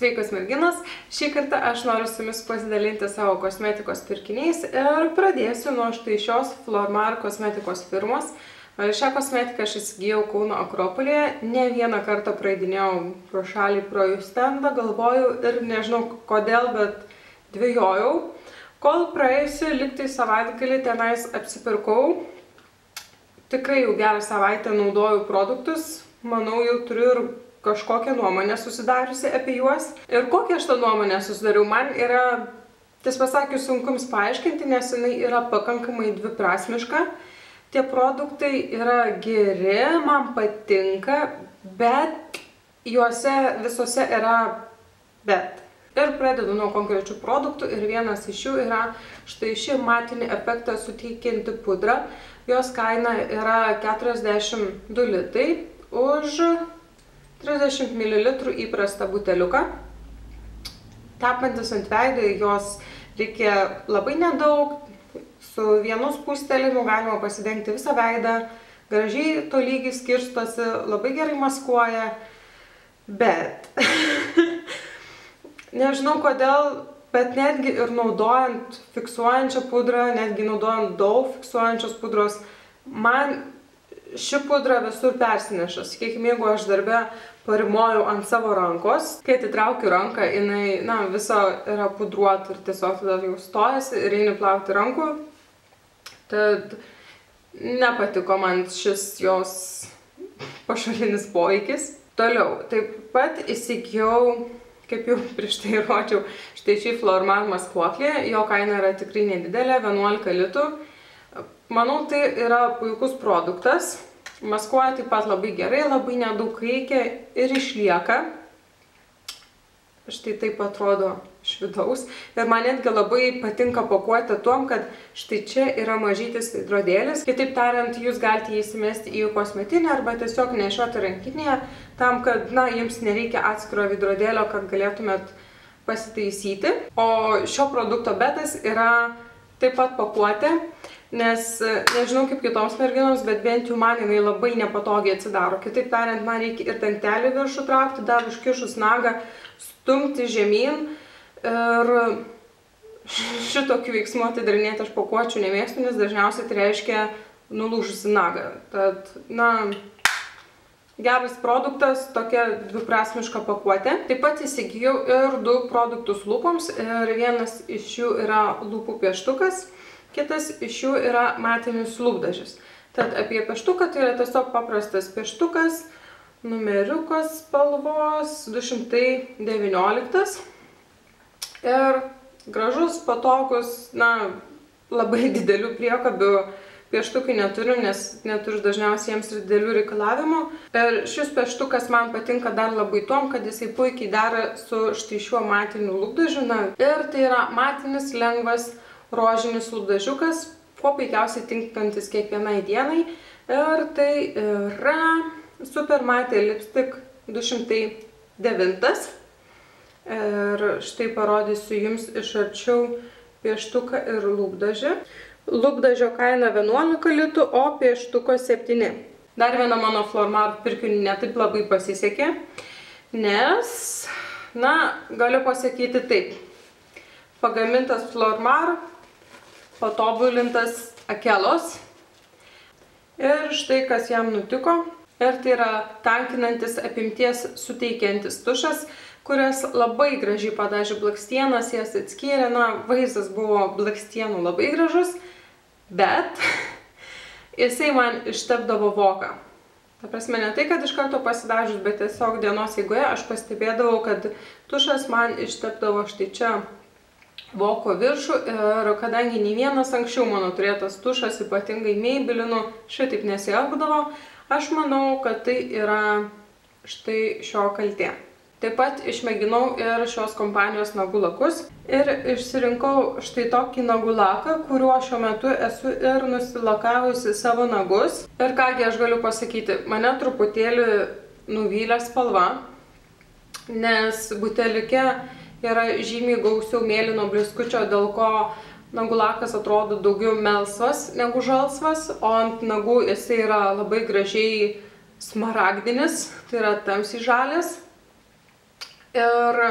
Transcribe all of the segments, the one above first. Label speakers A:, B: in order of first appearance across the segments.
A: Sveikos merginos, šį kartą aš noriu su jumis pasidalinti savo kosmetikos pirkiniais ir pradėsiu nuo štai šios Flormar kosmetikos firmos. Šią kosmetiką aš įsigijau Kauno Akropolyje, ne vieną kartą praeidinėjau pro šalį pro jų stendą, galvojau ir nežinau kodėl, bet dvejojau. Kol praėjusi liktai savaitgalį tenais apsipirkau, tikrai jau gerą savaitę naudoju produktus, manau jau turiu ir kažkokią nuomonę susidariusi apie juos. Ir kokią aš tą nuomonę susidariau, man yra, ties pasakius, sunku jums paaiškinti, nes jinai yra pakankamai dviprasmiška. Tie produktai yra geri, man patinka, bet juose visose yra bet. Ir pradedu nuo konkrečių produktų ir vienas iš jų yra štai ši matinį efektą suteikianti pudra. Jos kaina yra 42 litai už 30 ml įprastą buteliuką. Tepantis ant veido jos reikia labai nedaug, su vienu spustelimu galima pasidengti visą veidą, gražiai tolygiai skirstosi, labai gerai maskuoja, bet nežinau kodėl, bet netgi ir naudojant fiksuojančią pudrą, netgi naudojant daug fiksuojančios pudros, man ši pudra visur persineša. Sakykime, jeigu aš darbe parimoju ant savo rankos, kai atitraukiu ranką, jinai, viso yra pudruota ir tiesiog tada jau stojasi ir eini plauti rankų. Tad nepatiko man šis jos pašalinis poveikis. Toliau, taip pat įsigijau, kaip jau prieš tai rodžiau, štai šį Flormar maskuoklį. Jo kaina yra tikrai nedidelė, 11 litų. Manau, tai yra puikus produktas. Maskuoja taip pat labai gerai, labai nedaug reikia ir išlieka. Štai taip atrodo iš vidaus. Ir man netgi labai patinka pakuotė tuom, kad štai čia yra mažytis veidrodėlis. Kitaip tariant, jūs galite jį įsimesti į kosmetinę arba tiesiog nešioti rankinėje, tam, kad, jums nereikia atskiro veidrodėlio, kad galėtumėt pasitaisyti. O šio produkto betas yra taip pat pakuotė. Nes nežinau kaip kitoms merginoms, bet bent jau man jinai labai nepatogiai atsidaro. Kitaip tariant, man reikia ir tankelį viršų traukti, dar užkišus nagą, stumti žemyn. Ir šitokių veiksmų atidarinėti aš pakuočių nemėgstu, nes dažniausiai tai reiškia nulūžusi nagą. Tad, geras produktas, tokia dviprasmiška pakuotė. Taip pat įsigijau ir 2 produktus lūpoms ir vienas iš jų yra lūpų pieštukas. Kitas iš jų yra matinis lūpdažis. Tad apie pieštuką tai yra tiesiog paprastas pieštukas, numeriukas spalvos 219. Ir gražus, patogus, labai didelių priekabių pieštukai neturiu, nes neturiu dažniausiai jiems ir didelių reikalavimų. Ir šis pieštukas man patinka dar labai tuom, kad jisai puikiai dera su štai šiuo matiniu lūpdažiu. Ir tai yra matinis, lengvas, rožinis lūpdažiukas, kuo puikiausiai tinkantis kiekvienai dienai. Ir tai yra Super Matte Lipstick 209. Ir štai parodysiu jums iš arčiau pieštuką ir lūpdažį. Lūpdažio kaina 11 litų, o pieštuko 7. Dar viena mano Flormar pirkinių netaip labai pasisekė, nes, galiu pasakyti taip. Pagamintas Flormar, patobulintas Akelos. Ir štai kas jam nutiko. Ir tai yra tankinantis apimties suteikiantis tušas, kurias labai gražiai padažė blakstienas, jas atskyrė. Vaizdas buvo blakstienų labai gražus, bet jisai man ištepdavo voką. Ta prasme, ne tai, kad iš karto pasidažius, bet tiesiog dienos eigoje aš pastebėdavau, kad tušas man ištepdavo štai čia voko viršų. Ir kadangi nei vienas anksčiau mano turėtas tušas, ypatingai Maybellinų, šitaip nesielgdavo, aš manau, kad tai yra štai šio kaltė. Taip pat išmėginau ir šios kompanijos nagų lakus ir išsirinkau štai tokį nagų laką, kuriuo šiuo metu esu ir nusilakavusi savo nagus. Ir kągi aš galiu pasakyti, mane truputėlį nuvylė spalva, nes buteliuke yra žymiai gausiau mėlyno blizkučio, dėl ko nagų lakas atrodo daugiau melsvas negu žalsvas, o ant nagų jisai yra labai gražiai smaragdinis, tai yra tamsiai žalias. Ir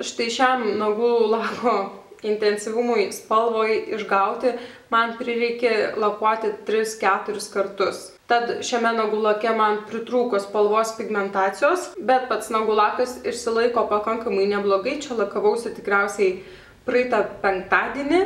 A: štai šiam nagų lako intensyvumui spalvoj išgauti man prireikė lakuoti 3-4 kartus. Tad šiame nagų lake man pritrūko spalvos pigmentacijos, bet pats nagų lakas išsilaiko pakankamai neblogai. Čia lakavausi tikriausiai praeitą penktadienį.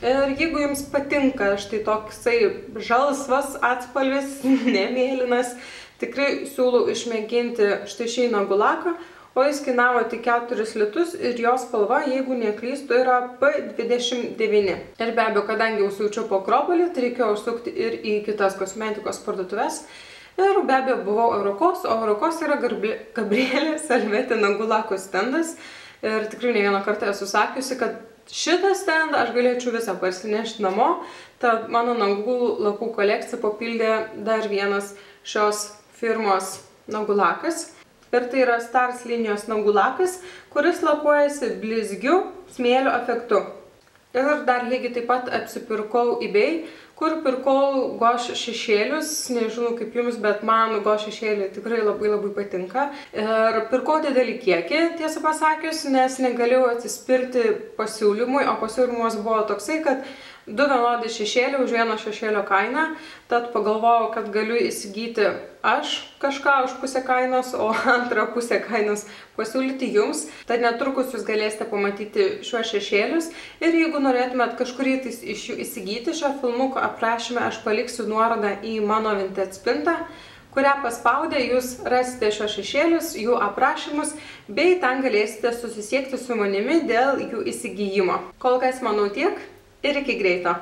A: Ir jeigu jums patinka štai toksai žalsvas atspalvis, nemėlynas, tikrai siūlau išmėginti štai šį nagų laką, o jis kainavo tik 4 litus ir jo spalva, jeigu neklystu, yra P29. Ir be abejo, kadangi jau siaučiau po Akropolį, tai reikėjo užsukti ir į kitas kosmetikos parduotuves. Ir be abejo buvau Eurokos, o Eurokos yra Gabrielė Salvetė nagų lako stendas. Ir tikrai ne vieną kartą esu sakiusi, kad šitą stendą aš galėčiau visą parsinešti namo. Tad mano nagų lakų kolekciją papildė dar vienas šios firmos nagų lakas. Ir tai yra Stars linijos nagų lakas, kuris lakuojasi blizgiu smėlio efektu. Ir dar lygiai taip pat apsipirkau eBay, kur pirkau goš šešėlius. Nežinau kaip jums, bet man goš šešėliai tikrai labai patinka. Ir pirkau didelį kiekį, tiesą pasakius, nes negalėjau atsispirti pasiūlymui, o pasiūlymas buvo toksai, kad 2 vienodi šešėliai už vieno šešėlio kainą. Tad pagalvojau, kad galiu įsigyti aš kažką už pusę kainos, o antrą pusę kainos pasiūlyti jums. Tad netrukus jūs galėsite pamatyti šiuos šešėlius. Ir jeigu norėtumėt kažkurį iš jų įsigyti, šio filmuko aprašyme aš paliksiu nuorodą į mano Vinted spintą, kurią paspaudę jūs rasite šios šešėlius, jų aprašymus, bei ten galėsite susisiekti su manimi dėl jų įsigijimo. Kol kas manau tiek. Ir iki greito.